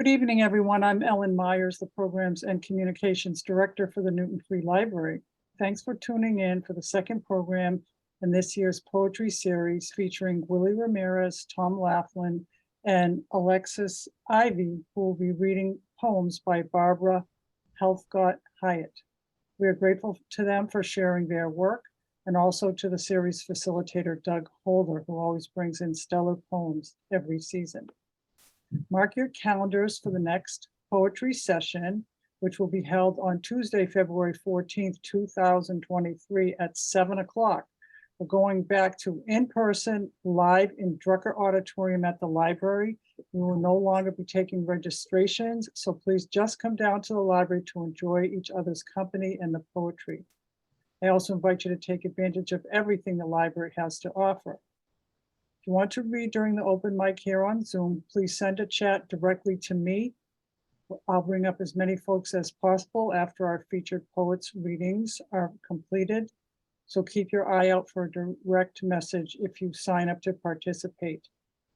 Good evening, everyone. I'm Ellen Meyers, the Programs and Communications Director for the Newton Free Library. Thanks for tuning in for the second program in this year's poetry series featuring Willy Ramirez, Tom Laughlin, and Alexis Ivy, who will be reading poems by Barbara Helfgott Hyatt. We are grateful to them for sharing their work, and also to the series facilitator, Doug Holder, who always brings in stellar poems every season. Mark your calendars for the next poetry session, which will be held on Tuesday, February 14th, 2023 at 7 o'clock. We're going back to in-person, live in Drucker Auditorium at the library. We will no longer be taking registrations, so please just come down to the library to enjoy each other's company and the poetry. I also invite you to take advantage of everything the library has to offer. If you want to read during the open mic here on Zoom, please send a chat directly to me. I'll bring up as many folks as possible after our featured poets' readings are completed. So keep your eye out for a direct message if you sign up to participate.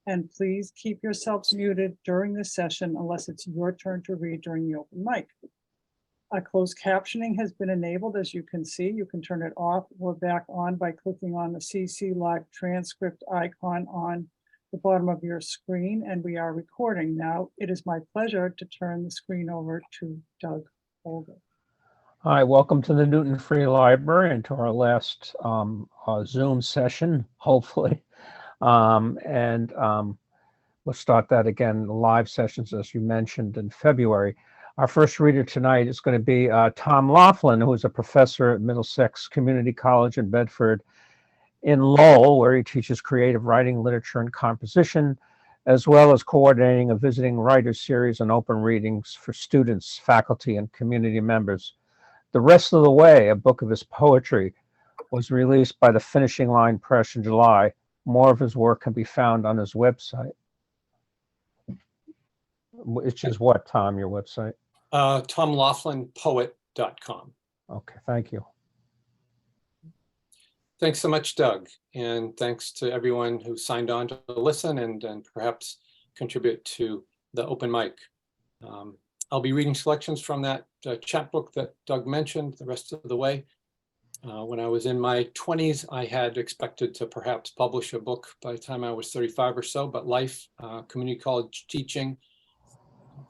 And please keep yourselves muted during the session unless it's your turn to read during the open mic. Closed captioning has been enabled, as you can see. You can turn it off or back on by clicking on the CC Live transcript icon on the bottom of your screen, and we are recording. Now, it is my pleasure to turn the screen over to Doug Holder. Hi, welcome to the Newton Free Library and to our last Zoom session, hopefully. We'll start that again, live sessions, as you mentioned, in February. Our first reader tonight is going to be Tom Laughlin, who is a professor at Middlesex Community College in Bedford in Lowell, where he teaches creative writing, literature, and composition, as well as coordinating a visiting writers series and open readings for students, faculty, and community members. The Rest of the Way, a book of his poetry, was released by the Finishing Line Press in July. More of his work can be found on his website. Which is what, Tom, your website? TomLaughlinPoet.com. Okay, thank you. Thanks so much, Doug. And thanks to everyone who signed on to listen and perhaps contribute to the open mic. I'll be reading selections from that chapbook that Doug mentioned, The Rest of the Way. When I was in my 20s, I had expected to perhaps publish a book by the time I was 35 or so, but life, community college teaching,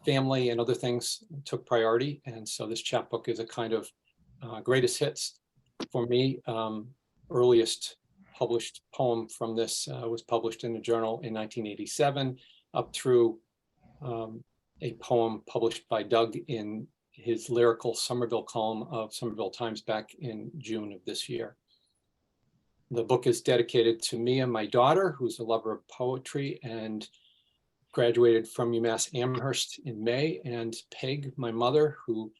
family, and other things took priority. And so this chapbook is a kind of greatest hits for me. Earliest published poem from this was published in the journal in 1987, up through a poem published by Doug in his lyrical Somerville column of Somerville Times back in June of this year. The book is dedicated to Mia, my daughter, who's a lover of poetry and graduated from UMass Amherst in May, and Peg, my mother, who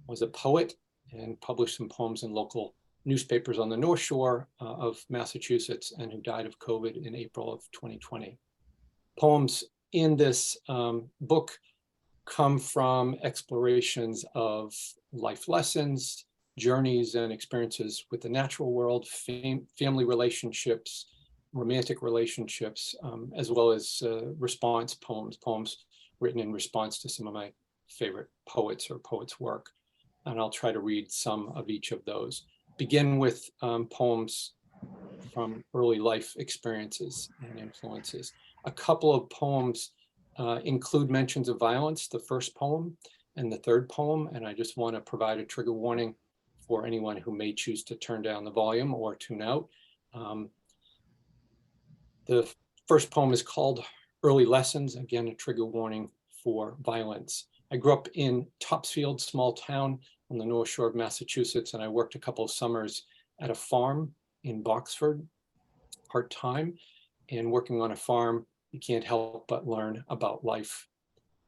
was a poet and published some poems in local newspapers on the North Shore of Massachusetts, and who died of COVID in April of 2020. Poems in this book come from explorations of life lessons, journeys and experiences with the natural world, family relationships, romantic relationships, as well as response poems written in response to some of my favorite poets or poets' work. And I'll try to read some of each of those. Begin with poems from early life experiences and influences. A couple of poems include mentions of violence, the first poem and the third poem, and I just want to provide a trigger warning for anyone who may choose to turn down the volume or tune out. The first poem is called Early Lessons, again, a trigger warning for violence. I grew up in Topsfield, small town on the North Shore of Massachusetts, and I worked a couple of summers at a farm in Boxford, part-time, and working on a farm, you can't help but learn about life.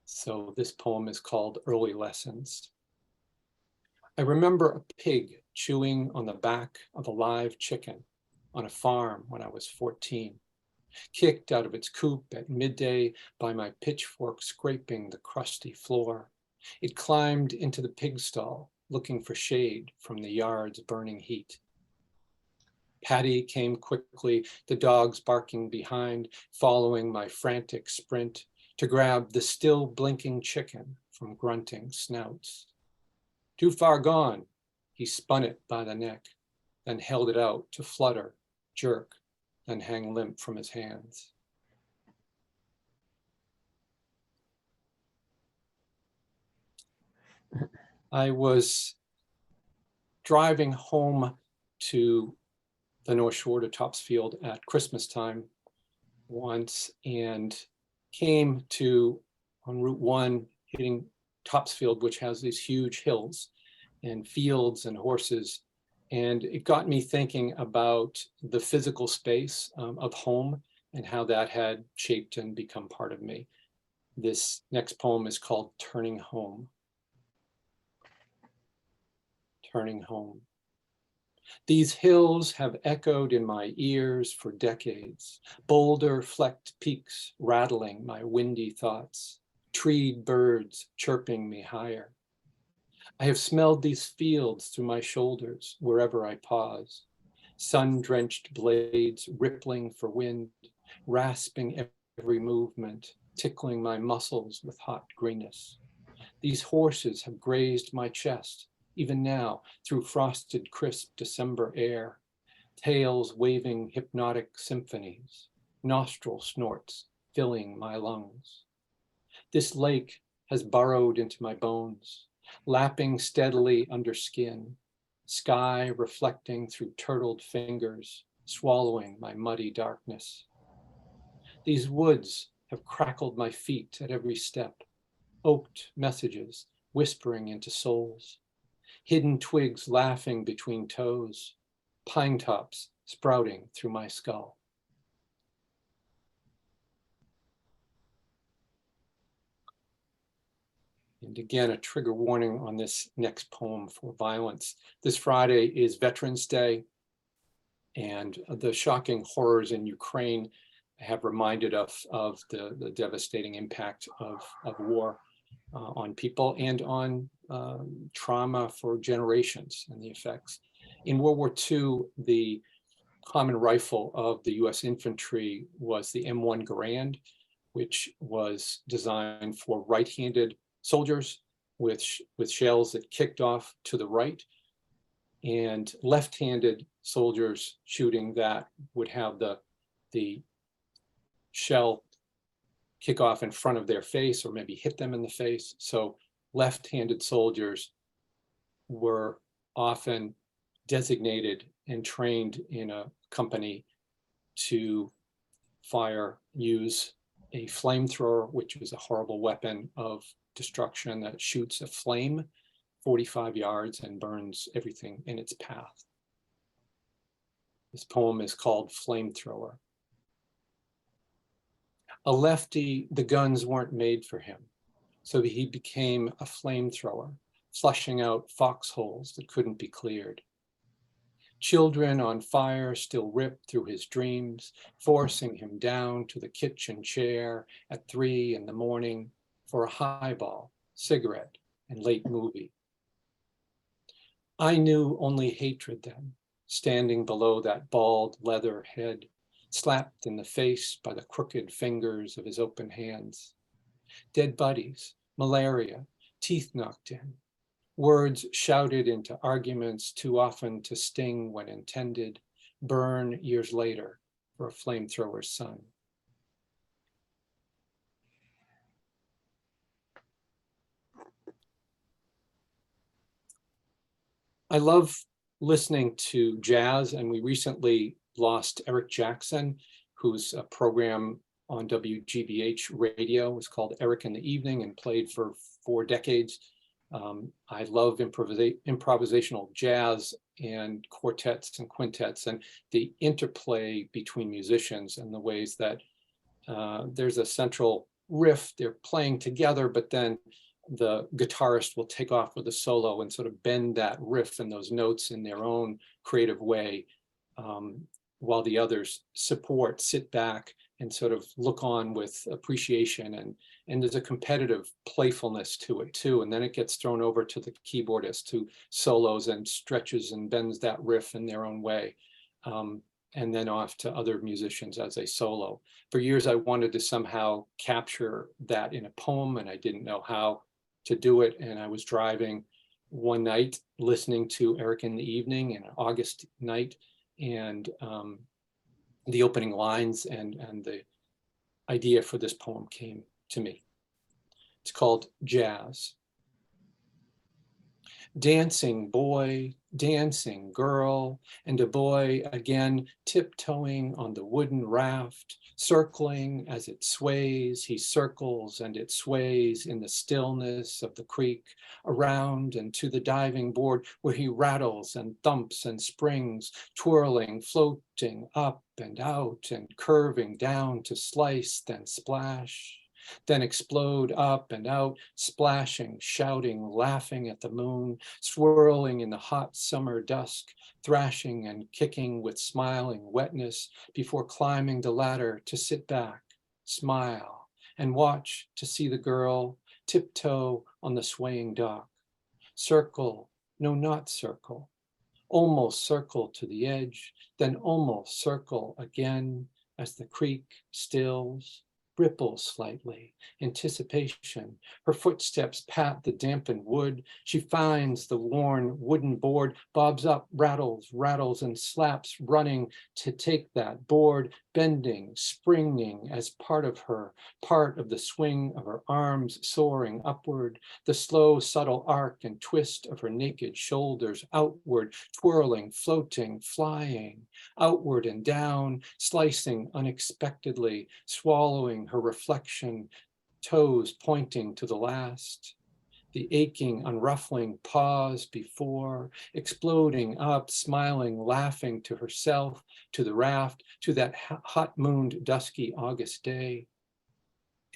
So this poem is called Early Lessons. I remember a pig chewing on the back of a live chicken on a farm when I was 14, kicked out of its coop at midday by my pitchfork scraping the crusty floor. It climbed into the pig stall, looking for shade from the yard's burning heat. Patty came quickly, the dogs barking behind, following my frantic sprint, to grab the still blinking chicken from grunting snouts. Too far gone, he spun it by the neck, then held it out to flutter, jerk, then hang limp from his hands. I was driving home to the North Shore to Topsfield at Christmas time once and came to, on Route 1, hitting Topsfield, which has these huge hills and fields and horses. And it got me thinking about the physical space of home and how that had shaped and become part of me. This next poem is called Turning Home. Turning home. These hills have echoed in my ears for decades, boulder-flecked peaks rattling my windy thoughts, treed birds chirping me higher. I have smelled these fields through my shoulders wherever I pause, sun-drenched blades rippling for wind, rasping every movement, tickling my muscles with hot greenness. These horses have grazed my chest, even now, through frosted, crisp December air, tails waving hypnotic symphonies, nostril snorts filling my lungs. This lake has burrowed into my bones, lapping steadily under skin, sky reflecting through turtled fingers, swallowing my muddy darkness. These woods have crackled my feet at every step, oaked messages whispering into souls, hidden twigs laughing between toes, pine tops sprouting through my skull. And again, a trigger warning on this next poem for violence. This Friday is Veterans Day, and the shocking horrors in Ukraine have reminded us of the devastating impact of war on people and on trauma for generations and the effects. In World War II, the common rifle of the US infantry was the M1 Garand, which was designed for right-handed soldiers with shells that kicked off to the right, and left-handed soldiers shooting that would have the shell kick off in front of their face or maybe hit them in the face. So left-handed soldiers were often designated and trained in a company to use a flamethrower, which is a horrible weapon of destruction that shoots a flame 45 yards and burns everything in its path. This poem is called Flamethrower. A lefty, the guns weren't made for him, so he became a flamethrower, flushing out foxholes that couldn't be cleared. Children on fire still ripped through his dreams, forcing him down to the kitchen chair at 3 a.m. for a highball, cigarette, and late movie. I knew only hatred then, standing below that bald leather head, slapped in the face by the crooked fingers of his open hands. Dead buddies, malaria, teeth knocked in, words shouted into arguments too often to sting when intended, burn years later for a flamethrower's son. I love listening to jazz, and we recently lost Eric Jackson, whose program on WGBH radio was called Eric in the Evening and played for 4 decades. I love improvisational jazz and quartets and quintets and the interplay between musicians and the ways that there's a central riff, they're playing together, but then the guitarist will take off with a solo and sort of bend that riff and those notes in their own creative way, while the others sit back and sort of look on with appreciation, and there's a competitive playfulness to it too. And then it gets thrown over to the keyboardist who solos and stretches and bends that riff in their own way. and then off to other musicians as a solo. For years, I wanted to somehow capture that in a poem, and I didn't know how to do it. And I was driving one night listening to Eric in the Evening, an August night, and the opening lines and the idea for this poem came to me. It's called Jazz. Dancing boy, dancing girl, and a boy again tiptoeing on the wooden raft, circling as it sways. He circles and it sways in the stillness of the creek, around and to the diving board where he rattles and thumps and springs, twirling, floating up and out and curving down to slice, then splash. Then explode up and out, splashing, shouting, laughing at the moon, swirling in the hot summer dusk, thrashing and kicking with smiling wetness before climbing the ladder to sit back, smile, and watch to see the girl tiptoe on the swaying dock. Circle, no, not circle, almost circle to the edge, then almost circle again as the creek stills, ripples slightly, anticipation. Her footsteps pat the dampened wood. She finds the worn wooden board, bobs up, rattles, and slaps, running to take that board, bending, springing as part of her, part of the swing of her arms soaring upward, the slow, subtle arc and twist of her naked shoulders outward, twirling, floating, flying, outward and down, slicing unexpectedly, swallowing her reflection, toes pointing to the last. The aching, unruffling pause before, exploding up, smiling, laughing to herself, to the raft, to that hot-mooned, dusky August day.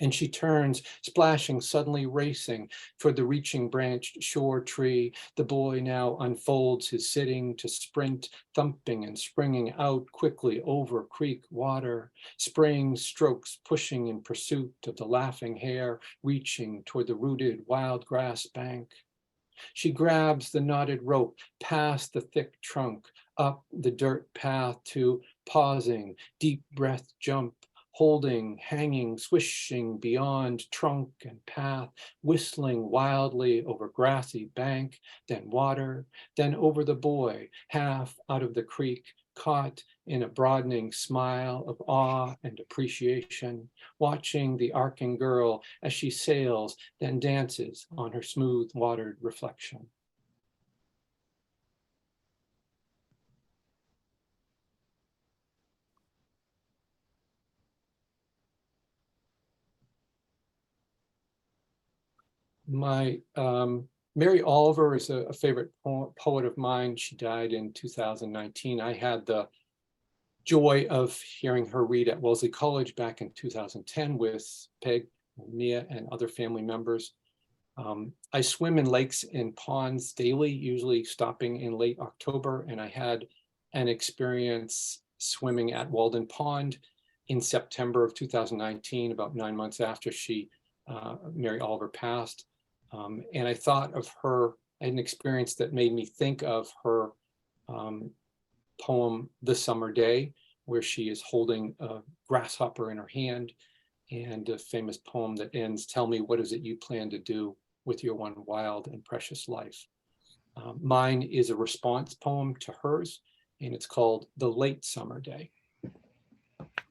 And she turns, splashing, suddenly racing for the reaching branched shore tree. The boy now unfolds his sitting to sprint, thumping and springing out quickly over creek water. Spraying strokes, pushing in pursuit of the laughing hare, reaching toward the rooted wild grass bank. She grabs the knotted rope past the thick trunk, up the dirt path to pausing, deep breath jump, holding, hanging, swishing beyond trunk and path, whistling wildly over grassy bank, then water, then over the boy, half out of the creek, caught in a broadening smile of awe and appreciation, watching the arcing girl as she sails, then dances on her smooth watered reflection. My Mary Oliver is a favorite poet of mine. She died in 2019. I had the joy of hearing her read at Wellesley College back in 2010 with Peg, Mia, and other family members. I swim in lakes and ponds daily, usually stopping in late October, and I had an experience swimming at Walden Pond in September of 2019, about 9 months after Mary Oliver passed. And I thought of her, I had an experience that made me think of her poem, The Summer Day, where she is holding a grasshopper in her hand, and a famous poem that ends, "Tell me, what is it you plan to do with your one wild and precious life?" Mine is a response poem to hers, and it's called The Late Summer Day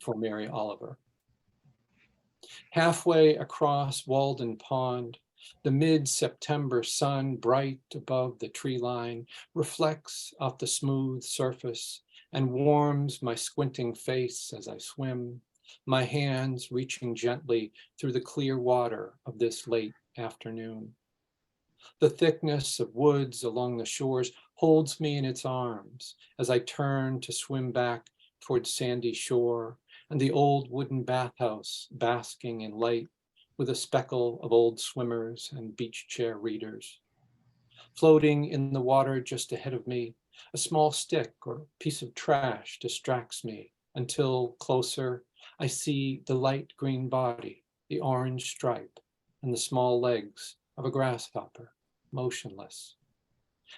for Mary Oliver. Halfway across Walden Pond, the mid-September sun, bright above the tree line, reflects off the smooth surface and warms my squinting face as I swim, my hands reaching gently through the clear water of this late afternoon. The thickness of woods along the shores holds me in its arms as I turn to swim back toward sandy shore and the old wooden bathhouse basking in light with a speckle of old swimmers and beach chair readers. Floating in the water just ahead of me, a small stick or piece of trash distracts me until closer, I see the light green body, the orange stripe, and the small legs of a grasshopper, motionless.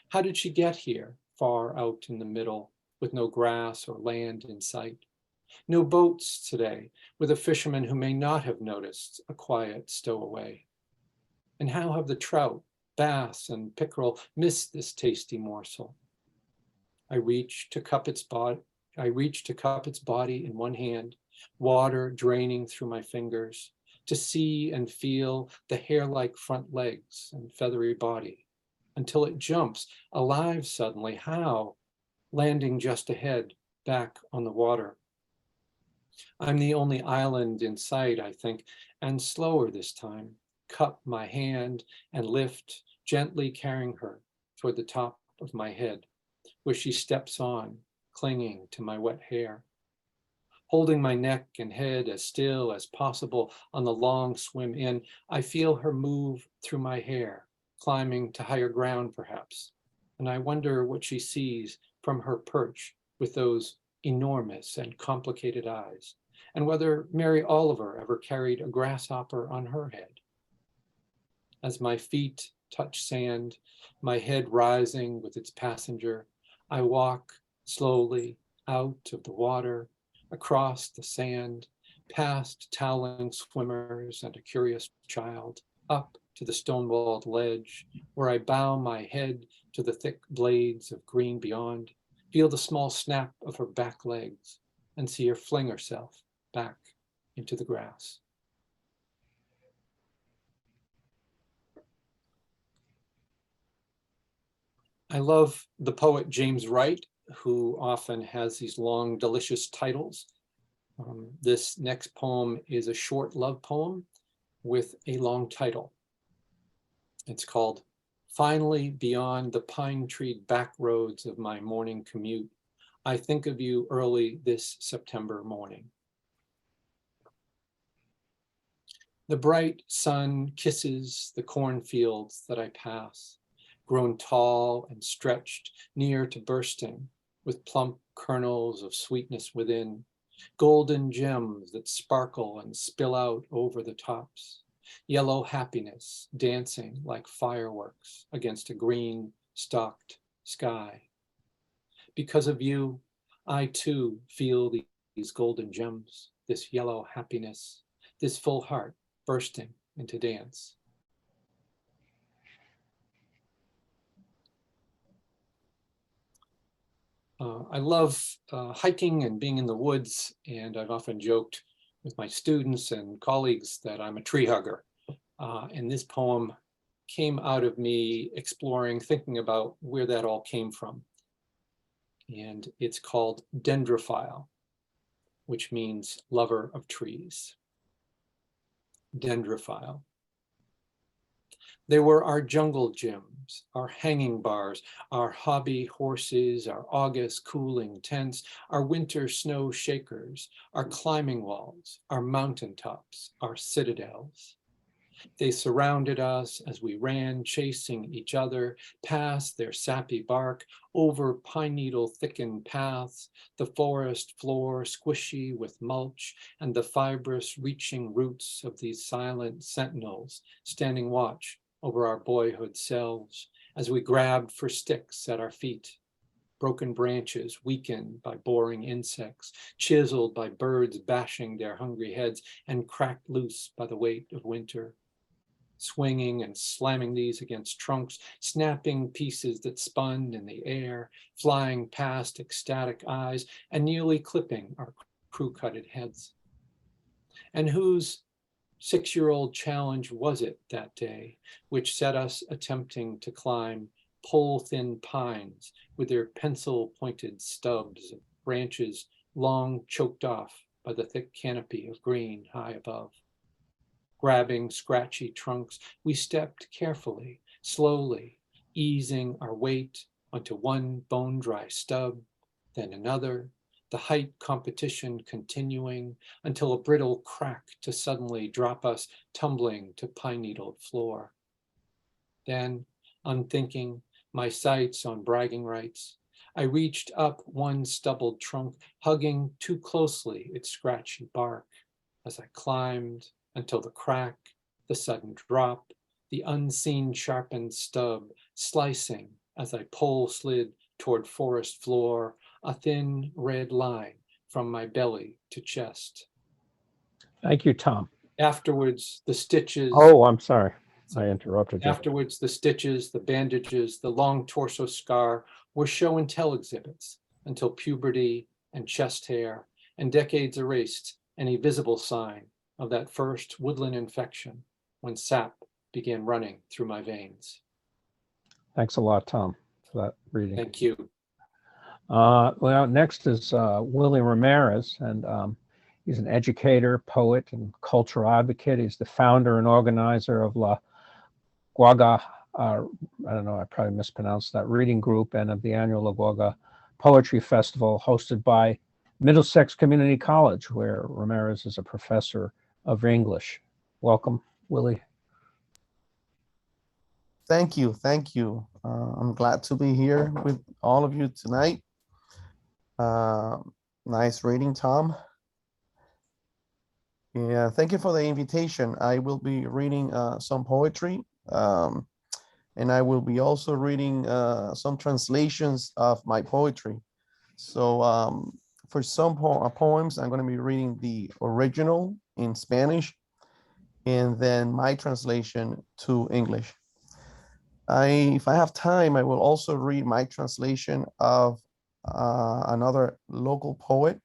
How did she get here, far out in the middle with no grass or land in sight. No boats today, with a fisherman who may not have noticed a quiet stowaway. And how have the trout, bass, and pickerel missed this tasty morsel? I reach to cup its body in one hand, water draining through my fingers, to see and feel the hair-like front legs and feathery body, until it jumps, alive suddenly. How? Landing just ahead, back on the water. I'm the only island in sight, I think, and slower this time, cup my hand and lift, gently carrying her toward the top of my head, where she steps on, clinging to my wet hair. Holding my neck and head as still as possible on the long swim in, I feel her move through my hair, climbing to higher ground perhaps, and I wonder what she sees from her perch with those enormous and complicated eyes, and whether Mary Oliver ever carried a grasshopper on her head. As my feet touch sand, my head rising with its passenger, I walk slowly out of the water, across the sand, past toweling swimmers and a curious child, up to the stone-walled ledge, where I bow my head to the thick blades of green beyond, feel the small snap of her back legs, and see her fling herself back into the grass. I love the poet James Wright, who often has these long, delicious titles. This next poem is a short love poem with a long title. It's called Finally Beyond the Pine-Treed Back Roads of My Morning Commute, I Think of You Early This September Morning. The bright sun kisses the cornfields that I pass, grown tall and stretched near to bursting, with plump kernels of sweetness within, golden gems that sparkle and spill out over the tops, yellow happiness dancing like fireworks against a green stalked sky. Because of you, I too feel these golden gems, this yellow happiness, this full heart bursting into dance. I love hiking and being in the woods, and I've often joked with my students and colleagues that I'm a tree hugger. And this poem came out of me exploring, thinking about where that all came from. And it's called Dendrophile, which means lover of trees. Dendrophile. They were our jungle gyms, our hanging bars, our hobby horses, our August cooling tents, our winter snow shakers, our climbing walls, our mountaintops, our citadels. They surrounded us as we ran, chasing each other, past their sappy bark, over pine needle thickened paths, the forest floor squishy with mulch, and the fibrous reaching roots of these silent sentinels standing watch over our boyhood selves as we grabbed for sticks at our feet. Broken branches weakened by boring insects, chiseled by birds bashing their hungry heads, and cracked loose by the weight of winter. Swinging and slamming these against trunks, snapping pieces that spun in the air, flying past ecstatic eyes, and nearly clipping our crew-cutted heads. And whose 6-year-old challenge was it that day, which set us attempting to climb pole-thin pines with their pencil-pointed stubs of branches long choked off by the thick canopy of green high above? Grabbing scratchy trunks, we stepped carefully, slowly, easing our weight onto one bone-dry stub, then another, the height competition continuing until a brittle crack to suddenly drop us tumbling to pine-needled floor. Then, unthinking, my sights on bragging rights, I reached up one stubbled trunk, hugging too closely its scratchy bark as I climbed until the crack, the sudden drop, the unseen sharpened stub slicing as I pole slid toward forest floor, a thin red line from my belly to chest. Thank you, Tom. Afterwards, the stitches. Oh, I'm sorry. I interrupted you. Afterwards, the stitches, the bandages, the long torso scar were show and tell exhibits until puberty and chest hair and decades erased any visible sign of that first woodland infection when sap began running through my veins. Thanks a lot, Tom, for that reading. Thank you. Well, next is Willy Ramirez, and he's an educator, poet, and cultural advocate. He's the founder and organizer of La Guaga, I don't know, I probably mispronounced that, reading group, and of the annual La Guaga Poetry Festival hosted by Middlesex Community College, where Ramirez is a professor of English. Welcome, Willy. Thank you. Thank you. I'm glad to be here with all of you tonight. Nice reading, Tom. Yeah, thank you for the invitation. I will be reading some poetry, and I will be also reading some translations of my poetry. So for some poems, I'm going to be reading the original in Spanish and then my translation to English. If I have time, I will also read my translation of another local poet.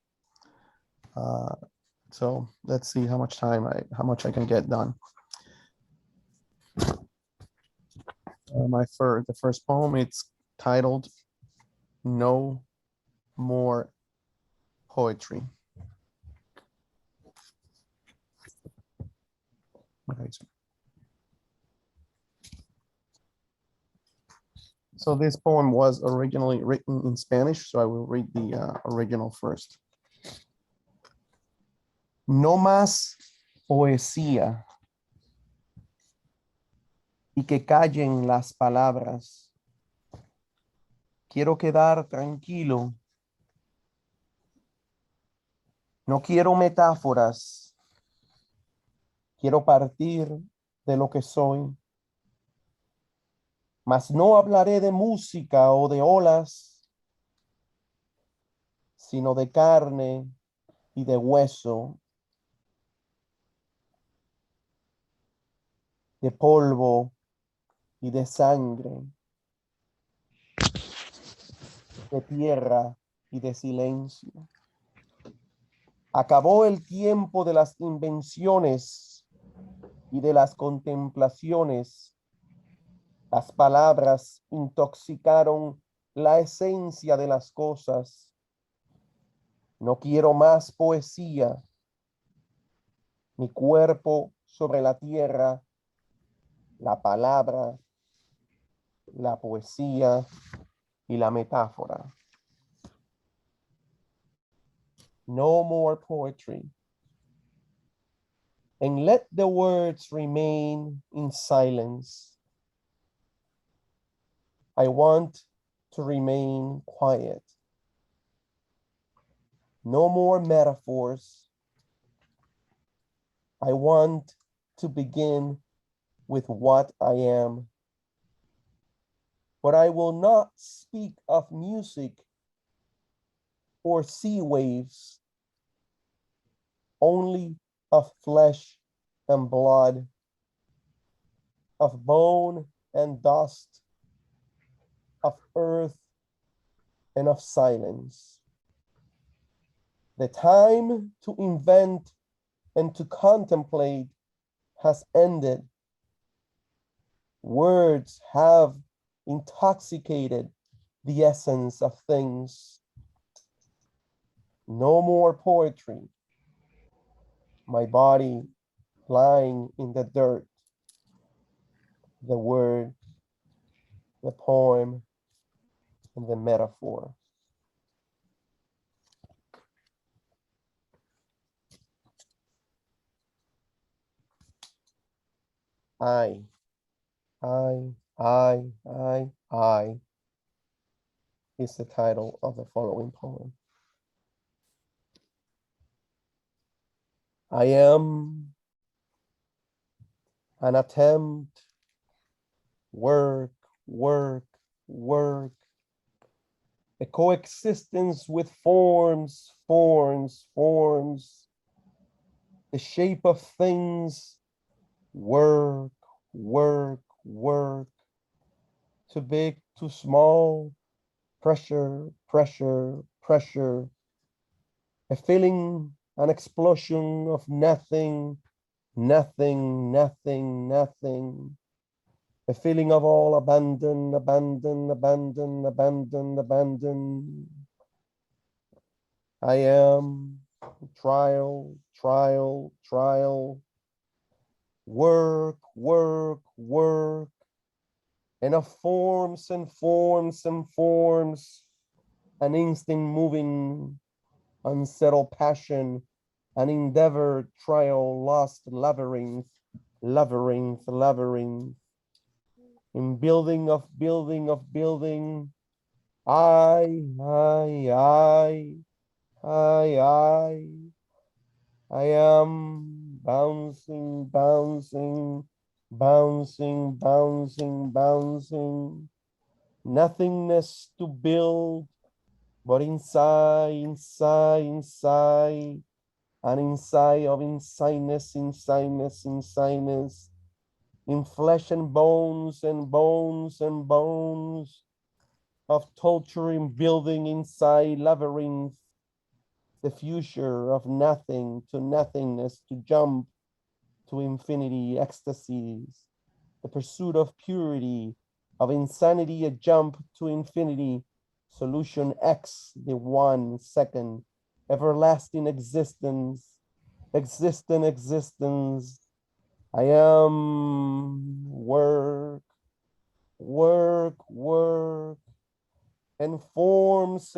So let's see how much I can get done. The first poem, it's titled "No More Poetry." Okay. So this poem was originally written in Spanish, so I will read the original first. No más poesía y que callen las palabras. Quiero quedar tranquilo. No quiero metáforas. Quiero partir de lo que soy. Mas no hablaré de música o de olas, sino de carne y de hueso, de polvo y de sangre, de tierra y de silencio. Acabó el tiempo de las invenciones y de las contemplaciones. Las palabras intoxicaron la esencia de las cosas. No quiero más poesía. Mi cuerpo sobre la tierra, la palabra, la poesía y la metáfora. No more poetry. And let the words remain in silence. I want to remain quiet. No more metaphors. I want to begin with what I am. But I will not speak of music or sea waves, only of flesh and blood, of bone and dust, of earth and of silence. The time to invent and to contemplate has ended. Words have intoxicated the essence of things. No more poetry. My body lying in the dirt. The word, the poem, and the metaphor. I is the title of the following poem. I am an attempt, work, work, work, a coexistence with forms, forms, the shape of things, work, too big, too small, pressure, a feeling, an explosion of nothing, a feeling of all abandon. I am trial, work, and of forms, an instinct moving, unsettled passion, an endeavor, trial, lost, labyrinth, in building of building, I am bouncing, nothingness to build, but inside, and inside of insaneness, in flesh and bones, of torturing building inside labyrinth, the future of nothing to nothingness, to jump to infinity, ecstasies, the pursuit of purity, of insanity, a jump to infinity, solution X, the 1 second, everlasting existence. I am work, and forms.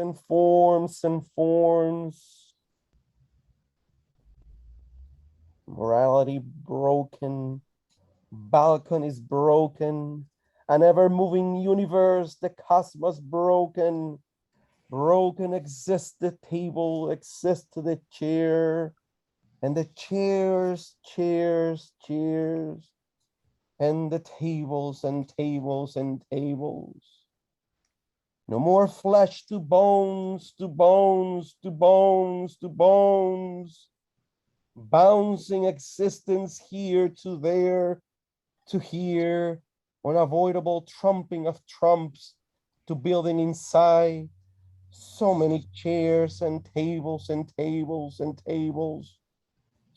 Morality broken, balcony is broken, an ever-moving universe, the cosmos broken exists the table, exists the chair, and the chairs, and the tables. No more flesh to bones, bouncing existence here to there, to here, unavoidable trumping of trumps, to building inside, so many chairs and tables,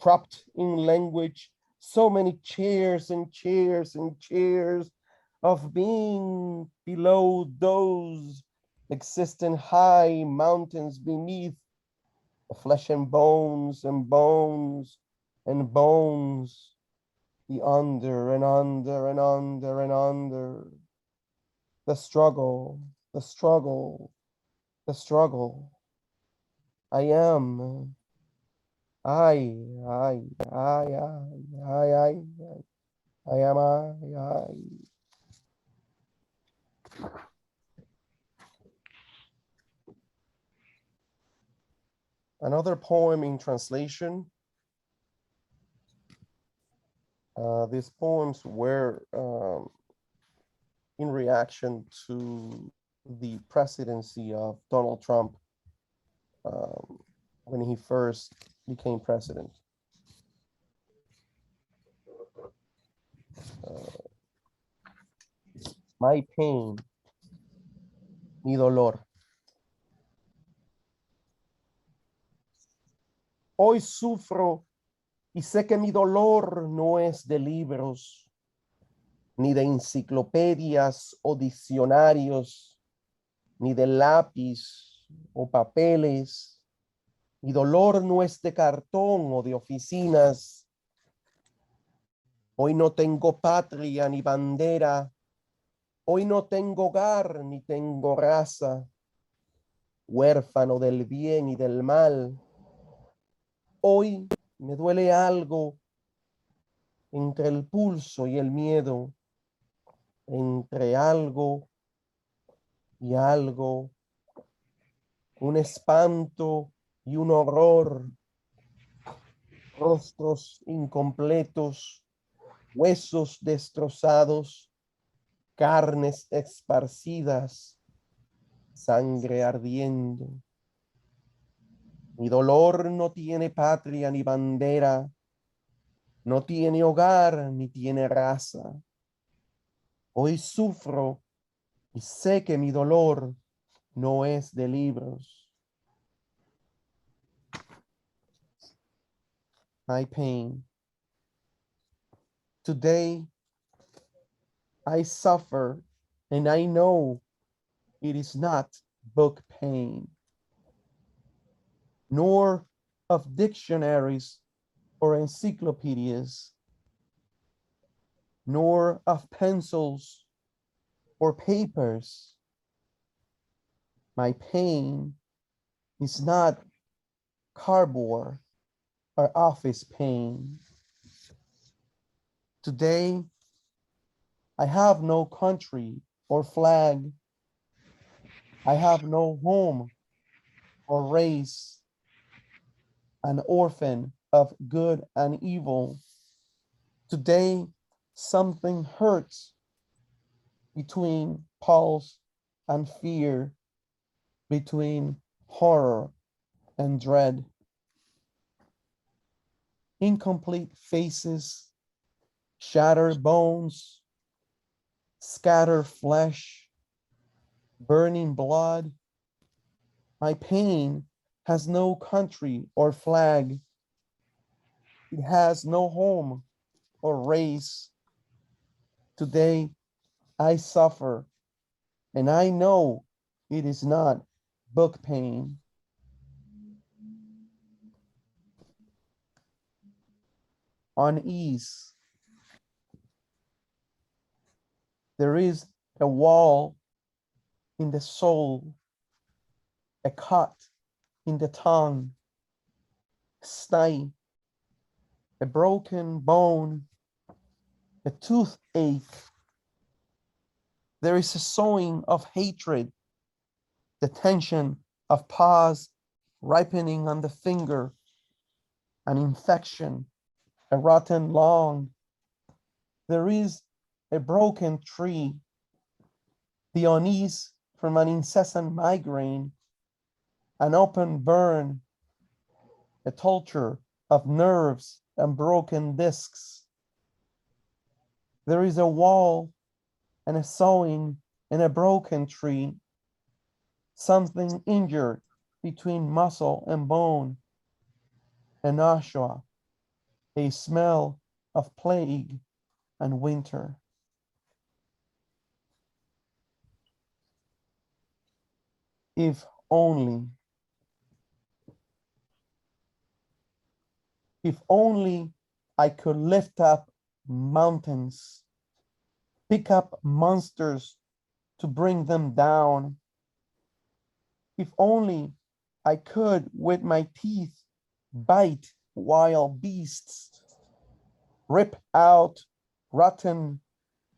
trapped in language, so many chairs of being below those existing high mountains beneath, flesh and bones, the under and under, the struggle. I am. I am. Another poem in translation. These poems were in reaction to the presidency of Donald Trump when he first became president. My pain, mi dolor. Hoy sufro y sé que mi dolor no es de libros, ni de enciclopedias o diccionarios, ni de lápiz o papeles. Mi dolor no es de cartón o de oficinas. Hoy no tengo patria ni bandera. Hoy no tengo hogar ni tengo raza. Huérfano del bien y del mal. Hoy me duele algo entre el pulso y el miedo, entre algo y algo, un espanto y un horror, rostros incompletos, huesos destrozados, carnes esparcidas, sangre ardiendo. Mi dolor no tiene patria ni bandera, no tiene hogar ni tiene raza. Hoy sufro y sé que mi dolor no es de libros. My pain. Today, I suffer and I know it is not book pain, nor of dictionaries or encyclopedias, nor of pencils or papers. My pain is not cardboard or office pain. Today, I have no country or flag. I have no home or race, an orphan of good and evil. Today, something hurts between pulse and fear, between horror and dread. Incomplete faces, shattered bones, scattered flesh, burning blood. My pain has no country or flag. It has no home or race. Today, I suffer, and I know it is not book pain. Unease. There is a wall in the soul, a cut in the tongue, a sty, a broken bone, a toothache. There is a sowing of hatred, the tension of pause ripening on the finger, an infection, a rotten lung. There is a broken tree, the unease from an incessant migraine, an open burn, a torture of nerves and broken discs. There is a wall and a sowing and a broken tree, something injured between muscle and bone, a nausea, a smell of plague and winter. If only I could lift up mountains, pick up monsters to bring them down. If only I could with my teeth bite wild beasts, rip out rotten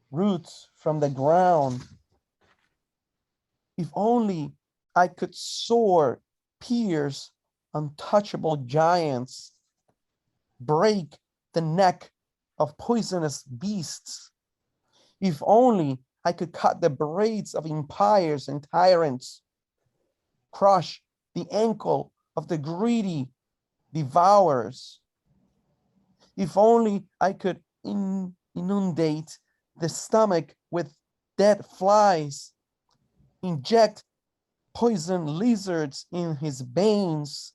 roots from the ground. If only I could soar, pierce untouchable giants, break the neck of poisonous beasts. If only I could cut the braids of empires and tyrants, crush the ankle of the greedy devourers. If only I could inundate the stomach with dead flies, inject poison lizards in his veins,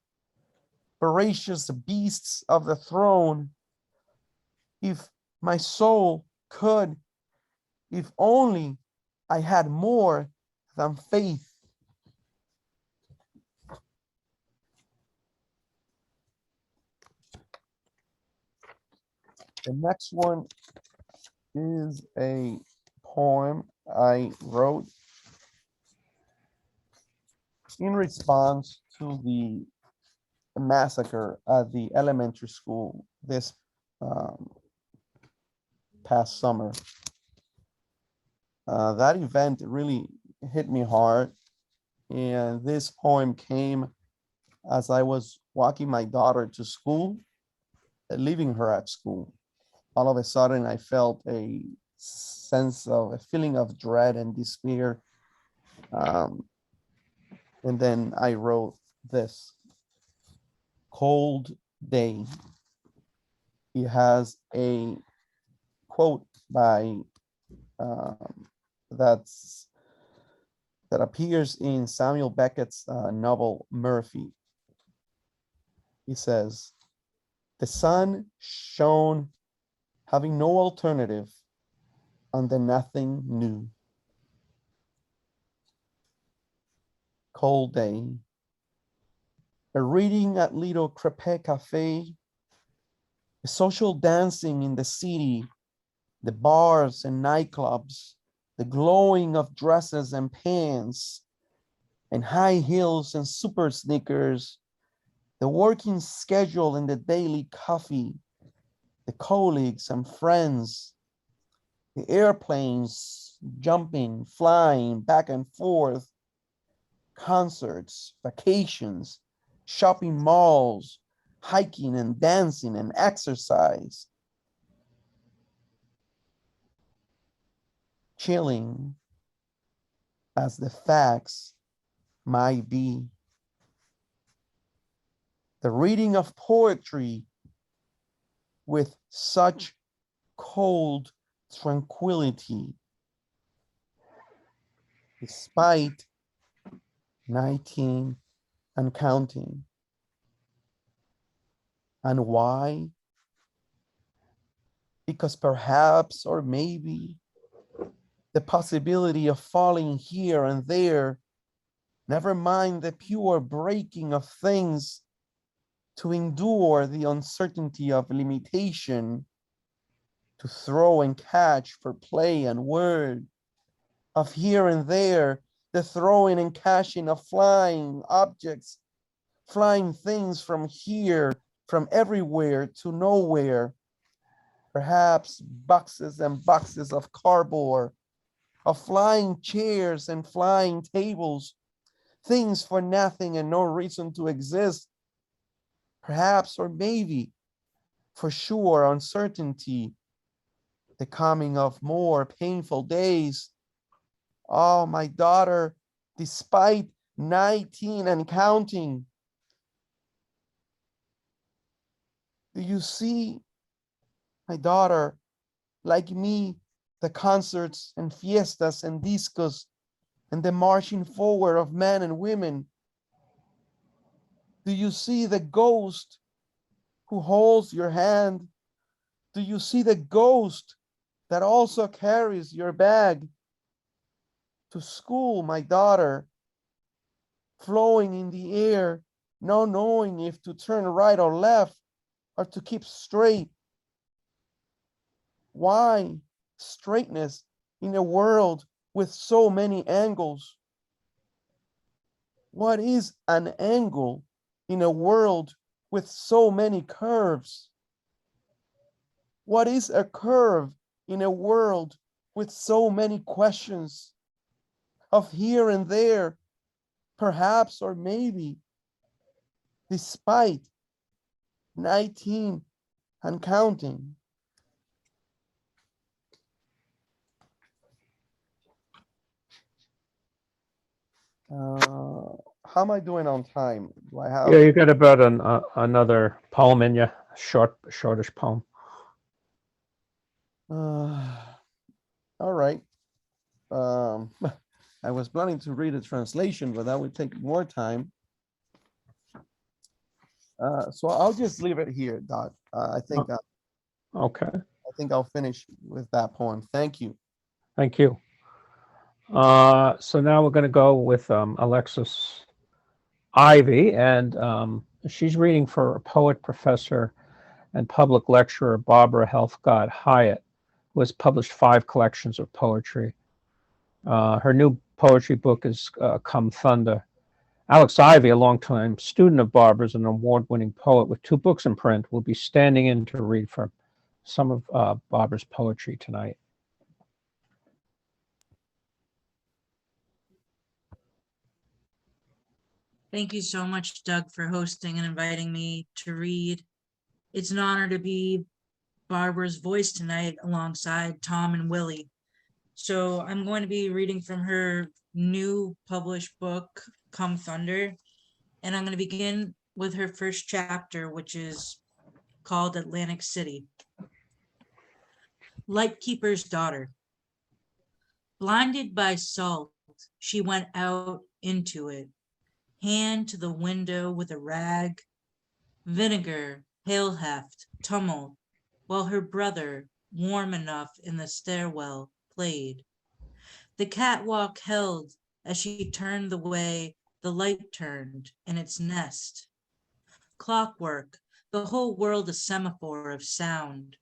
voracious beasts of the throne. If my soul could, if only I had more than faith. The next one is a poem I wrote in response to the massacre at the elementary school this past summer. That event really hit me hard, and this poem came as I was walking my daughter to school, leaving her at school. All of a sudden, I felt a feeling of dread and despair. And then I wrote this: cold day. It has a quote by that appears in Samuel Beckett's novel Murphy. He says, "The sun shone, having no alternative, on the nothing new." Cold day. A reading at Little Crepet Cafe. A social dancing in the city, the bars and nightclubs, the glowing of dresses and pants, and high heels and super sneakers, the working schedule and the daily coffee, the colleagues and friends, the airplanes jumping, flying back and forth, concerts, vacations, shopping malls, hiking and dancing and exercise. Chilling as the facts might be. The reading of poetry with such cold tranquility, despite 19 and counting. And why? Because perhaps, or maybe, the possibility of falling here and there, never mind the pure breaking of things, to endure the uncertainty of limitation, to throw and catch for play and word, of here and there, the throwing and catching of flying objects, flying things from here, from everywhere to nowhere, perhaps boxes and boxes of cardboard, of flying chairs and flying tables, things for nothing and no reason to exist, perhaps, or maybe, for sure, uncertainty, the coming of more painful days. Oh, my daughter, despite 19 and counting, do you see, my daughter, like me, the concerts and fiestas and discos and the marching forward of men and women? Do you see the ghost who holds your hand? Do you see the ghost that also carries your bag to school, my daughter, flowing in the air, not knowing if to turn right or left or to keep straight? Why straightness in a world with so many angles? What is an angle in a world with so many curves? What is a curve in a world with so many questions of here and there, perhaps, or maybe, despite 19 and counting? How am I doing on time? Do I have? Yeah, you got about another poem in you, shortish poem. All right. I was planning to read a translation, but that would take more time. So I'll just leave it here, Doc. I think Okay, I'll finish with that poem. Thank you. thank you. So now we're going to go with Alexis Ivy, and she's reading for poet, professor, and public lecturer Barbara Helfgott Hyatt, who has published 5 collections of poetry. Her new poetry book is Come Thunder. Alex Ivy, a longtime student of Barbara's and an award-winning poet with 2 books in print, will be standing in to read from some of Barbara's poetry tonight. Thank you so much, Doug, for hosting and inviting me to read. It's an honor to be Barbara's voice tonight alongside Tom and Willy. So I'm going to be reading from her new published book, Come Thunder. And I'm going to begin with her first chapter, which is called Atlantic City. Lightkeeper's Daughter. Blinded by salt, she went out into it, hand to the window with a rag, vinegar, hail heft, tumult, while her brother, warm enough in the stairwell, played. The catwalk held as she turned the way the light turned in its nest. Clockwork, the whole world a semaphore of sound.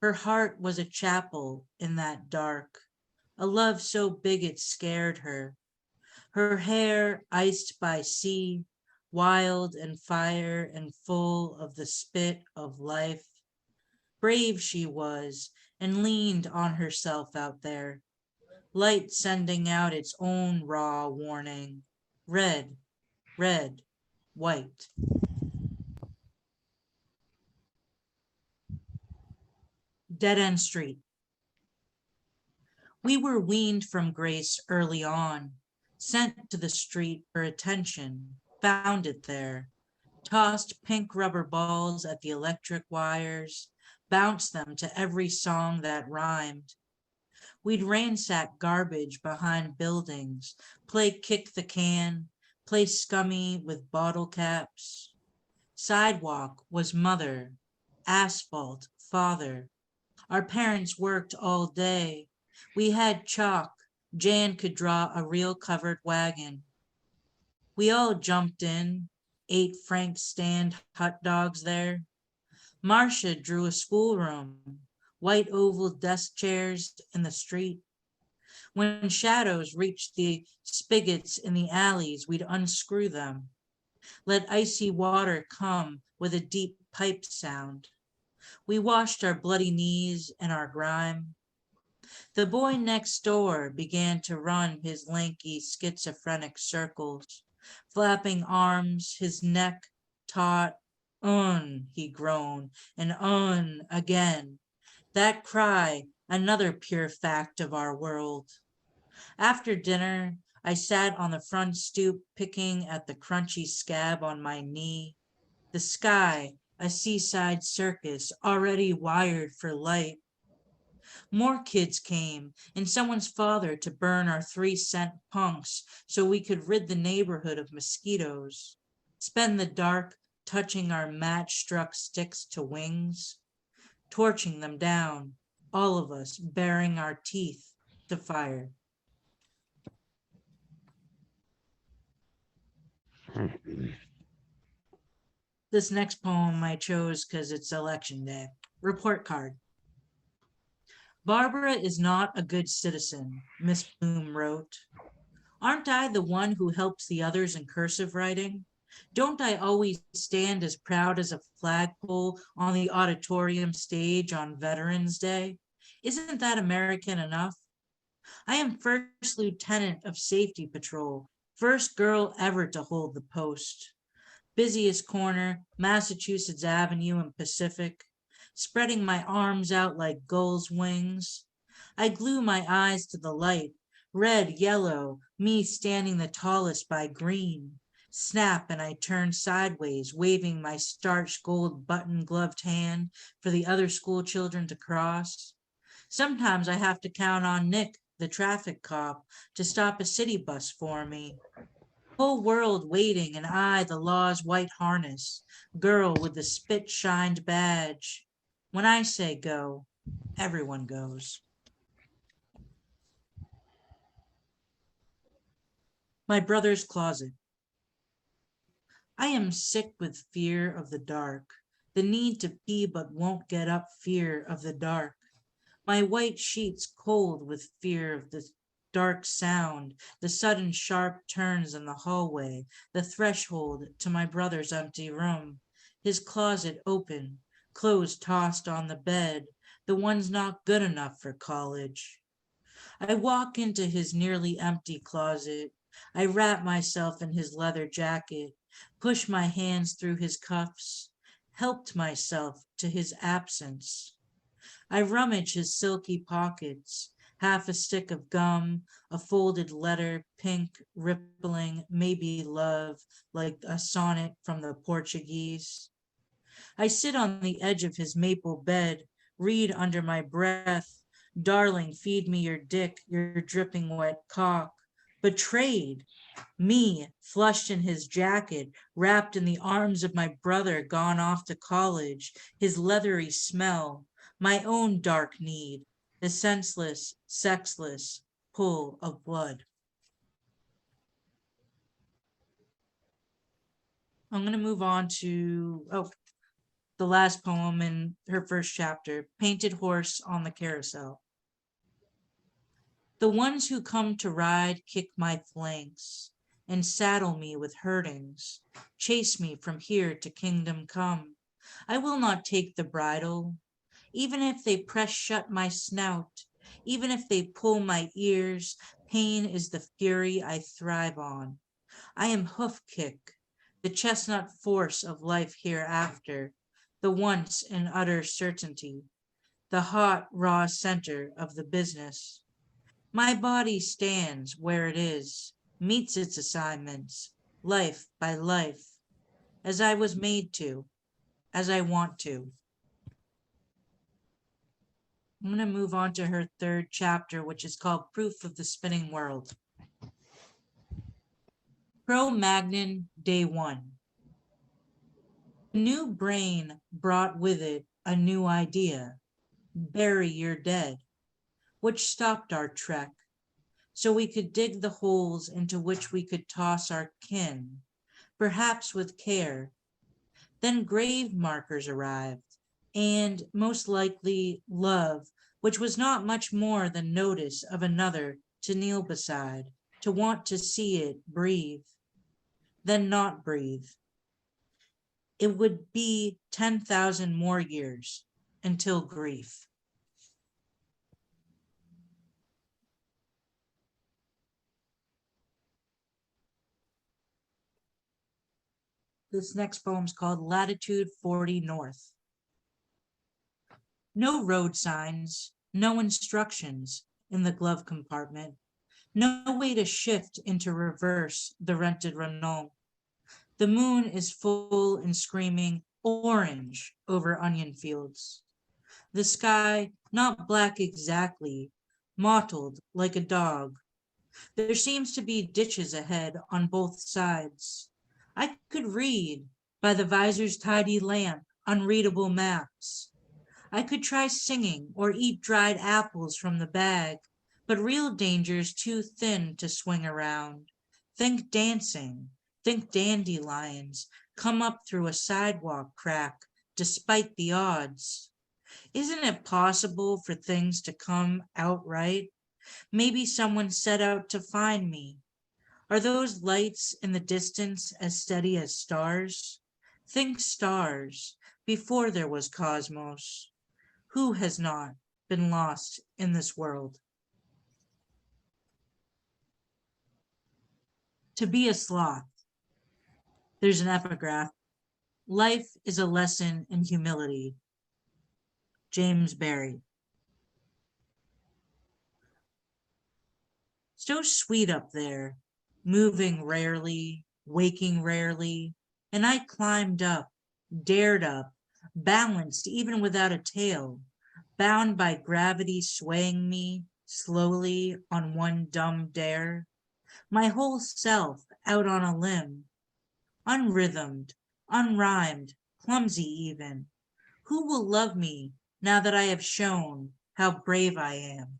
Her heart was a chapel in that dark, a love so big it scared her. Her hair iced by sea, wild and fire and full of the spit of life. Brave she was and leaned on herself out there, light sending out its own raw warning. Red, red, white. Dead End Street. We were weaned from grace early on, sent to the street for attention, found it there, tossed pink rubber balls at the electric wires, bounced them to every song that rhymed. We'd ransack garbage behind buildings, play kick the can, play scummy with bottle caps. Sidewalk was mother, asphalt father. Our parents worked all day. We had chalk. Jan could draw a real covered wagon. We all jumped in, ate Frank's stand hot dogs there. Marcia drew a schoolroom, white oval desk chairs in the street. When shadows reached the spigots in the alleys, we'd unscrew them. Let icy water come with a deep pipe sound. We washed our bloody knees and our grime. The boy next door began to run his lanky schizophrenic circles, flapping arms, his neck taut. He groaned, and again. That cry, another pure fact of our world. After dinner, I sat on the front stoop picking at the crunchy scab on my knee. The sky, a seaside circus already wired for light. More kids came, and someone's father to burn our 3-cent punks so we could rid the neighborhood of mosquitoes. Spend the dark touching our match-struck sticks to wings, torching them down, all of us baring our teeth to fire. This next poem I chose because it's election day. Report card. Barbara is not a good citizen, Miss Bloom wrote. Aren't I the one who helps the others in cursive writing? Don't I always stand as proud as a flagpole on the auditorium stage on Veterans Day? Isn't that American enough? I am first lieutenant of safety patrol, first girl ever to hold the post. Busiest corner, Massachusetts Avenue and Pacific, spreading my arms out like gulls' wings. I glue my eyes to the light, red, yellow, me standing the tallest by green. Snap, and I turn sideways, waving my starched gold button-gloved hand for the other school children to cross. Sometimes I have to count on Nick, the traffic cop, to stop a city bus for me. Whole world waiting, and I, the law's white harness, girl with the spit-shined badge. When I say go, everyone goes. My brother's closet. I am sick with fear of the dark, the need to pee but won't get up fear of the dark. My white sheets cold with fear of the dark sound, the sudden sharp turns in the hallway, the threshold to my brother's empty room, his closet open, clothes tossed on the bed, the ones not good enough for college. I walk into his nearly empty closet. I wrap myself in his leather jacket, push my hands through his cuffs, helped myself to his absence. I rummage his silky pockets, half a stick of gum, a folded letter, pink, rippling, maybe love, like a sonnet from the Portuguese. I sit on the edge of his maple bed, read under my breath, darling, feed me your dick, your dripping wet cock. Betrayed. Me, flushed in his jacket, wrapped in the arms of my brother gone off to college, his leathery smell, my own dark need, the senseless, sexless pull of blood. I'm going to move on to, the last poem in her first chapter, Painted Horse on the Carousel. The ones who come to ride kick my flanks and saddle me with herdings, chase me from here to kingdom come. I will not take the bridle, even if they press shut my snout, even if they pull my ears, pain is the fury I thrive on. I am hoof kick, the chestnut force of life hereafter, the once and utter certainty, the hot, raw center of the business. My body stands where it is, meets its assignments, life by life, as I was made to, as I want to. I'm going to move on to her third chapter, which is called Proof of the Spinning World. Cro-Magnon, Day 1. A new brain brought with it a new idea, bury your dead, which stopped our trek, so we could dig the holes into which we could toss our kin, perhaps with care. Then grave markers arrived, and most likely love, which was not much more than notice of another to kneel beside, to want to see it breathe, then not breathe. It would be 10,000 more years until grief. This next poem is called Latitude 40 North. No road signs, no instructions in the glove compartment, no way to shift into reverse the rented Renault. The moon is full and screaming orange over onion fields. The sky not black exactly, mottled like a dog. There seems to be ditches ahead on both sides. I could read by the visor's tidy lamp unreadable maps. I could try singing or eat dried apples from the bag, but real danger's too thin to swing around. Think dancing, think dandelions, come up through a sidewalk crack despite the odds. Isn't it possible for things to come out right? Maybe someone set out to find me. Are those lights in the distance as steady as stars? Think stars, before there was cosmos. Who has not been lost in this world? To be a sloth. There's an epigraph. Life is a lesson in humility. James Barrie. So sweet up there, moving rarely, waking rarely, and I climbed up, dared up, balanced even without a tail, bound by gravity swaying me slowly on one dumb dare, my whole self out on a limb, unrhythmed, unrhymed, clumsy even. Who will love me now that I have shown how brave I am?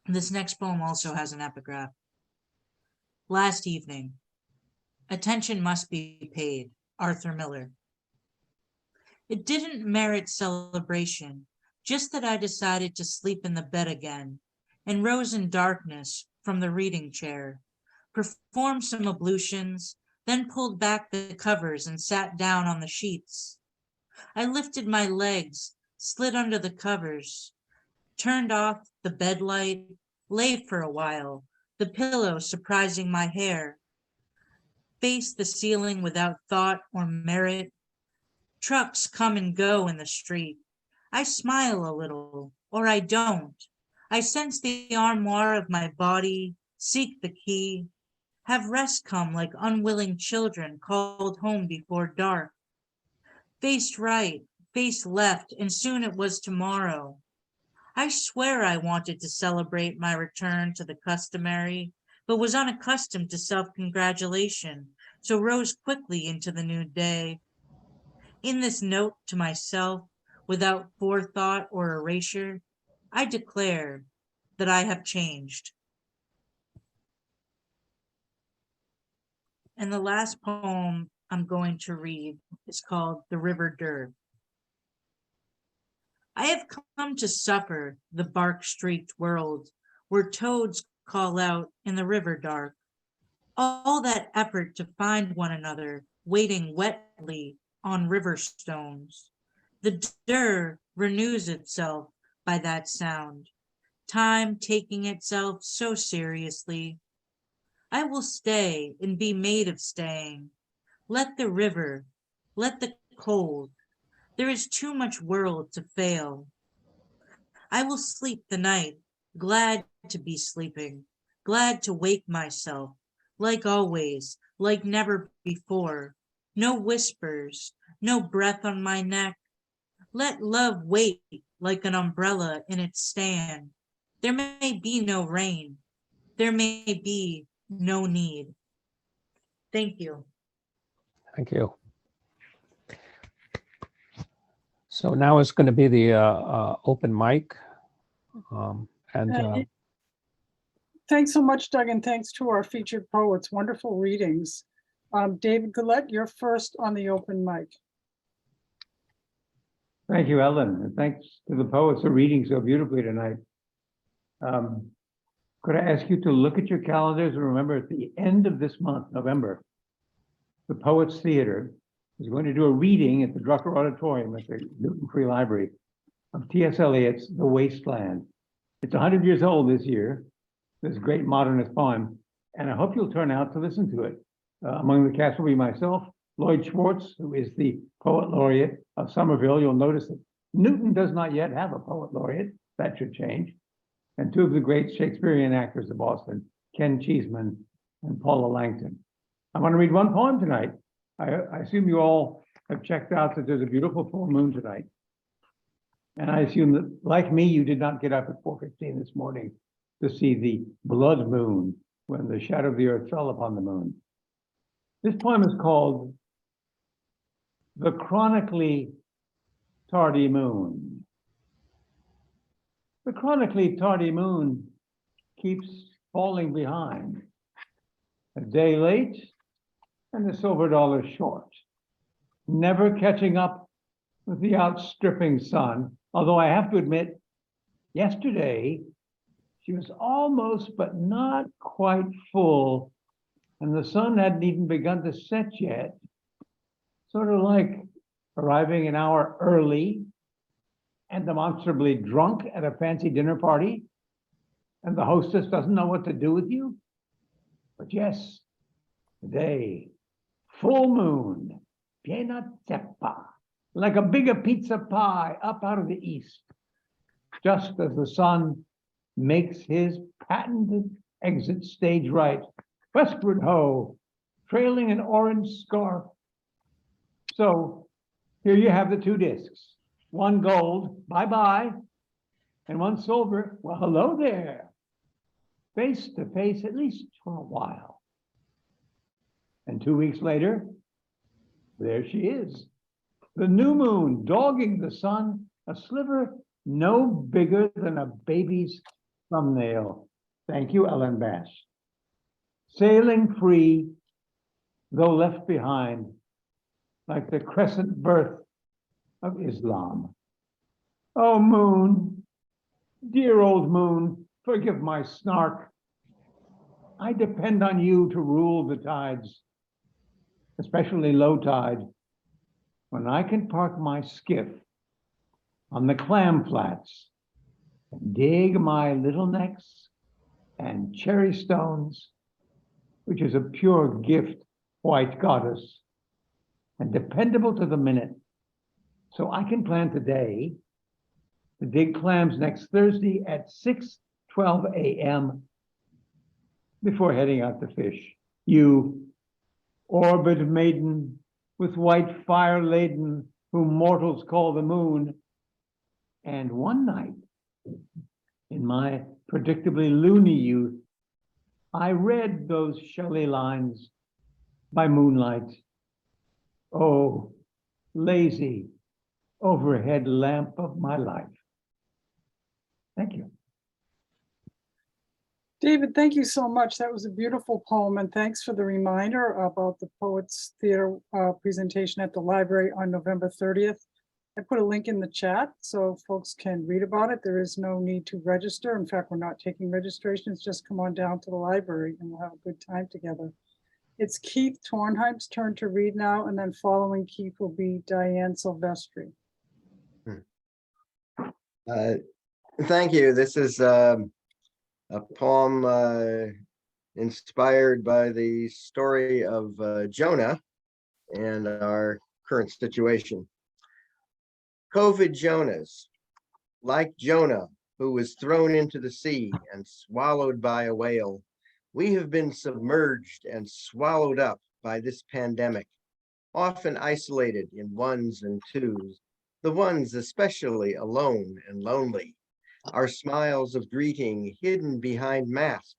This next poem also has an epigraph. Last evening. Attention must be paid. Arthur Miller. It didn't merit celebration, just that I decided to sleep in the bed again and rose in darkness from the reading chair, performed some ablutions, then pulled back the covers and sat down on the sheets. I lifted my legs, slid under the covers, turned off the bed light, lay for a while, the pillow surprising my hair. face the ceiling without thought or merit. Trucks come and go in the street. I smile a little, or I don't. I sense the armoire of my body, seek the key, have rest come like unwilling children called home before dark. Faced right, faced left, and soon it was tomorrow. I swear I wanted to celebrate my return to the customary, but was unaccustomed to self-congratulation, so rose quickly into the new day. In this note to myself, without forethought or erasure, I declare that I have changed. And the last poem I'm going to read is called The River Derb. I have come to suffer the bark-streaked world where toads call out in the river dark. All that effort to find one another waiting wetly on river stones. The dir renews itself by that sound, time taking itself so seriously. I will stay and be made of staying. Let the river, let the cold. There is too much world to fail. I will sleep the night, glad to be sleeping, glad to wake myself, like always, like never before. No whispers, no breath on my neck. Let love wait like an umbrella in its stand. There may be no rain. There may be no need. Thank you. Thank you. So now it's going to be the open mic. Thanks so much, Doug, and thanks to our featured poets. Wonderful readings. David Gillette, you're first on the open mic. Thank you, Ellen, and thanks to the poets for reading so beautifully tonight. Could I ask you to look at your calendars and remember at the end of this month, November, the Poets Theater is going to do a reading at the Drucker Auditorium at the Newton Free Library of T.S. Eliot's The Wasteland. It's 100 years old this year, this great modernist poem, and I hope you'll turn out to listen to it. Among the cast will be myself, Lloyd Schwartz, who is the Poet Laureate of Somerville. You'll notice that Newton does not yet have a Poet Laureate. That should change. And two of the great Shakespearean actors of Boston, Ken Cheeseman and Paula Langton. I'm going to read one poem tonight. I assume you all have checked out that there's a beautiful full moon tonight. And I assume that, like me, you did not get up at 4:15 this morning to see the blood moon when the shadow of the earth fell upon the moon. This poem is called The Chronically Tardy Moon. The chronically tardy moon keeps falling behind. A day late and the silver dollar short, never catching up with the outstripping sun. Although I have to admit, yesterday she was almost but not quite full, and the sun hadn't even begun to set yet. Sort of like arriving an hour early and demonstrably drunk at a fancy dinner party, and the hostess doesn't know what to do with you. But yes, today, full moon, piena zeppa, like a bigger pizza pie up out of the east, just as the sun makes his patented exit stage right, westward ho, trailing an orange scarf. So here you have the two discs. One gold, bye-bye, and one silver, well, hello there. Face to face, at least for a while. And 2 weeks later, there she is. The new moon dogging the sun, a sliver no bigger than a baby's thumbnail. Thank you, Ellen Bass. Sailing free, though left behind, like the crescent birth of Islam. Oh, moon, dear old moon, forgive my snark. I depend on you to rule the tides, especially low tide, when I can park my skiff on the clam flats and dig my little necks and cherry stones, which is a pure gift white goddess, and dependable to the minute. So I can plan today to dig clams next Thursday at 6:12 a.m. before heading out to fish. You, orbed maiden, with white fire laden, whom mortals call the moon. And one night, in my predictably loony youth, I read those Shelley lines by moonlight. Oh, lazy overhead lamp of my life. Thank you. David, thank you so much. That was a beautiful poem, and thanks for the reminder about the Poets Theater presentation at the library on November 30th. I put a link in the chat so folks can read about it. There is no need to register. In fact, we're not taking registrations. Just come on down to the library and we'll have a good time together. It's Keith Tornheim's turn to read now, and then following Keith will be Diane Silvestri. Thank you. This is a poem inspired by the story of Jonah and our current situation. COVID Jonahs, like Jonah, who was thrown into the sea and swallowed by a whale, we have been submerged and swallowed up by this pandemic, often isolated in ones and twos, the ones especially alone and lonely, our smiles of greeting hidden behind masks,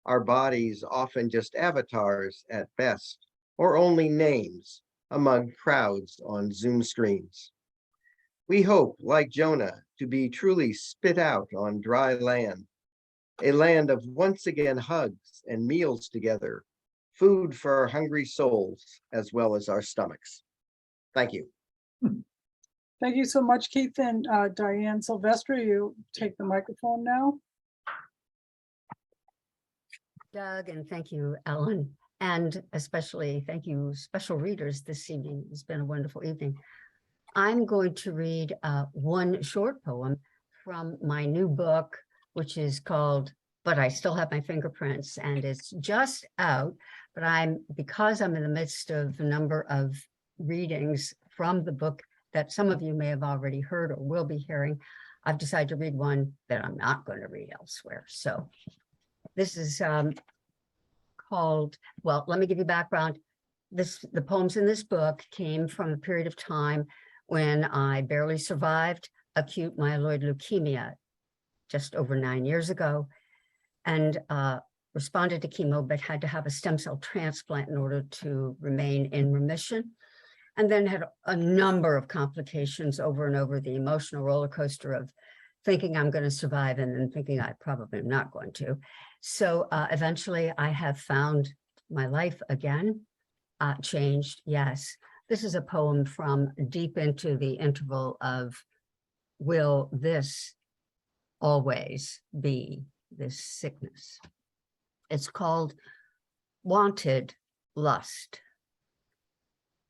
our bodies often just avatars at best, or only names among crowds on Zoom screens. We hope, like Jonah, to be truly spit out on dry land, a land of once again hugs and meals together, food for our hungry souls as well as our stomachs. Thank you. Thank you so much, Keith. And Diane Silvestri, you take the microphone now. Doug, and thank you, Ellen, and especially thank you, special readers this evening. It's been a wonderful evening. I'm going to read one short poem from my new book, which is called But I Still Have My Fingerprints, and it's just out, but because I'm in the midst of a number of readings from the book that some of you may have already heard or will be hearing, I've decided to read one that I'm not going to read elsewhere. So this is called, well, let me give you background. The poems in this book came from a period of time when I barely survived acute myeloid leukemia just over 9 years ago, and responded to chemo, but had to have a stem cell transplant in order to remain in remission. And then had a number of complications over and over, the emotional roller coaster of thinking I'm going to survive and then thinking I probably am not going to. So eventually I have found my life again, changed, yes. This is a poem from deep into the interval of, will this always be this sickness? It's called Wanted Lust.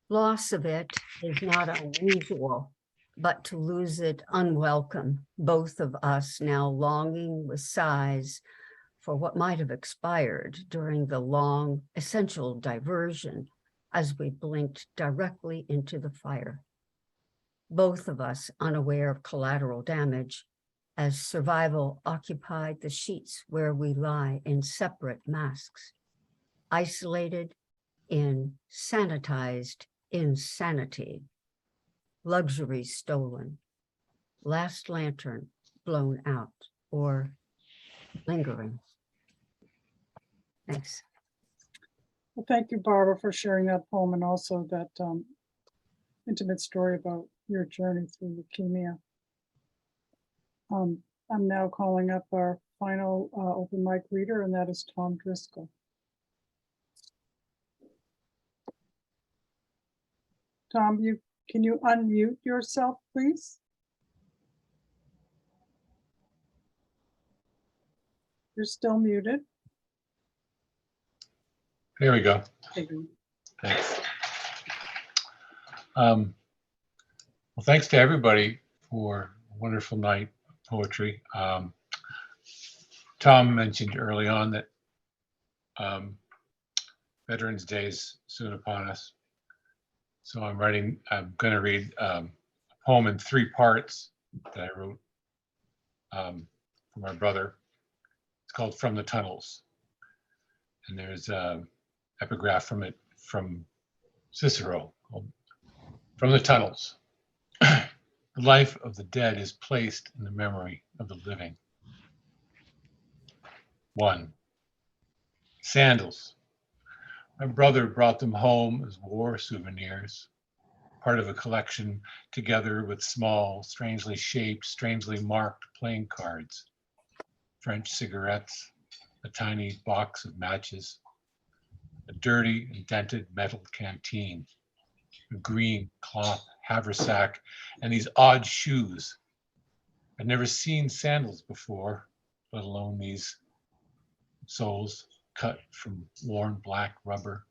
Loss of it is not unusual, but to lose it unwelcome, both of us now longing with sighs for what might have expired during the long, essential diversion as we blinked directly into the fire. Both of us unaware of collateral damage as survival occupied the sheets where we lie in separate masks, isolated in sanitized insanity, luxury stolen, last lantern blown out, or lingering. Thanks. Well, thank you, Barbara, for sharing that poem and also that intimate story about your journey through leukemia. I'm now calling up our final open mic reader, and that is Tom Driscoll. Tom, can you unmute yourself, please? You're still muted. There we go. Thank you. Thanks. Well, thanks to everybody for a wonderful night of poetry. Tom mentioned early on that Veterans Day is soon upon us. So I'm going to read a poem in 3 parts that I wrote for my brother. It's called From the Tunnels. And there's an epigraph from it from Cicero called From the Tunnels. The life of the dead is placed in the memory of the living. 1. Sandals. My brother brought them home as war souvenirs, part of a collection together with small, strangely shaped, strangely marked playing cards, French cigarettes, a tiny box of matches, a dirty and dented metal canteen, a green cloth haversack, and these odd shoes. I'd never seen sandals before, let alone these soles cut from worn black rubber,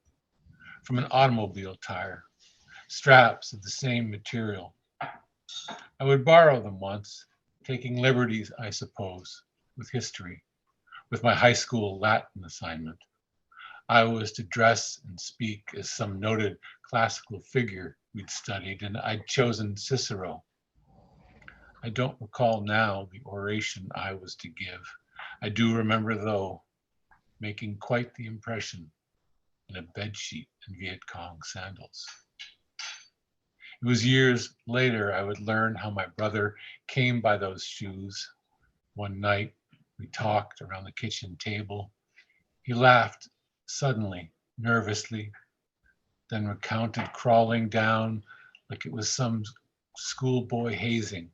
from an automobile tire, straps of the same material. I would borrow them once, taking liberties, I suppose, with history, with my high school Latin assignment. I was to dress and speak as some noted classical figure we'd studied, and I'd chosen Cicero. I don't recall now the oration I was to give. I do remember, though, making quite the impression in a bedsheet and Viet Cong sandals. It was years later I would learn how my brother came by those shoes. One night we talked around the kitchen table. He laughed suddenly, nervously, then recounted crawling down like it was some schoolboy hazing,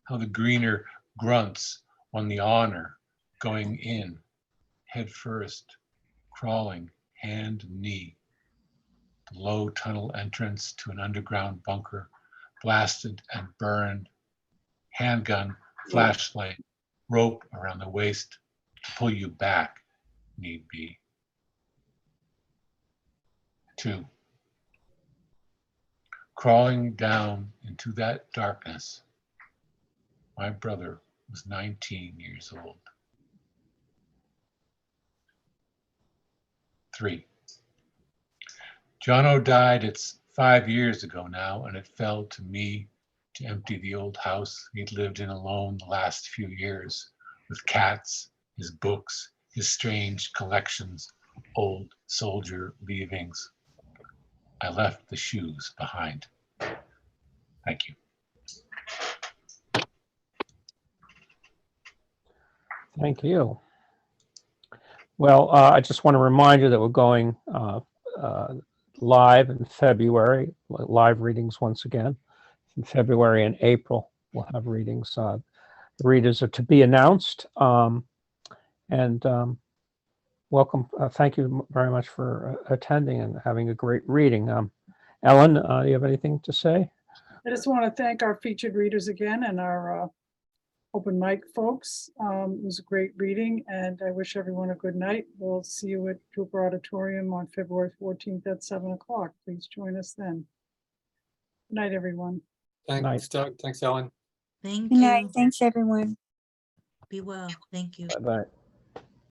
how the greener grunts won the honor going in, head first, crawling hand and knee. The low tunnel entrance to an underground bunker, blasted and burned, handgun, flashlight, rope around the waist to pull you back, need be. 2. Crawling down into that darkness, my brother was 19 years old. 3. Jono died, it's 5 years ago now, and it fell to me to empty the old house he'd lived in alone the last few years, with cats, his books, his strange collections, old soldier leavings. I left the shoes behind. Thank you. Thank you. Well, I just want to remind you that we're going live in February, live readings once again. In February and April, we'll have readings. The readers are to be announced. Welcome. Thank you very much for attending and having a great reading. Ellen, do you have anything to say? I just want to thank our featured readers again and our open mic folks. It was a great reading and I wish everyone a good night. We'll see you at Cooper Auditorium on February 14th at 7 o'clock. Please join us then. Good night, everyone. Thanks, Doug. Thanks, Ellen. Thank Good night. you. Thanks, everyone. Be well. Thank you. Bye-bye.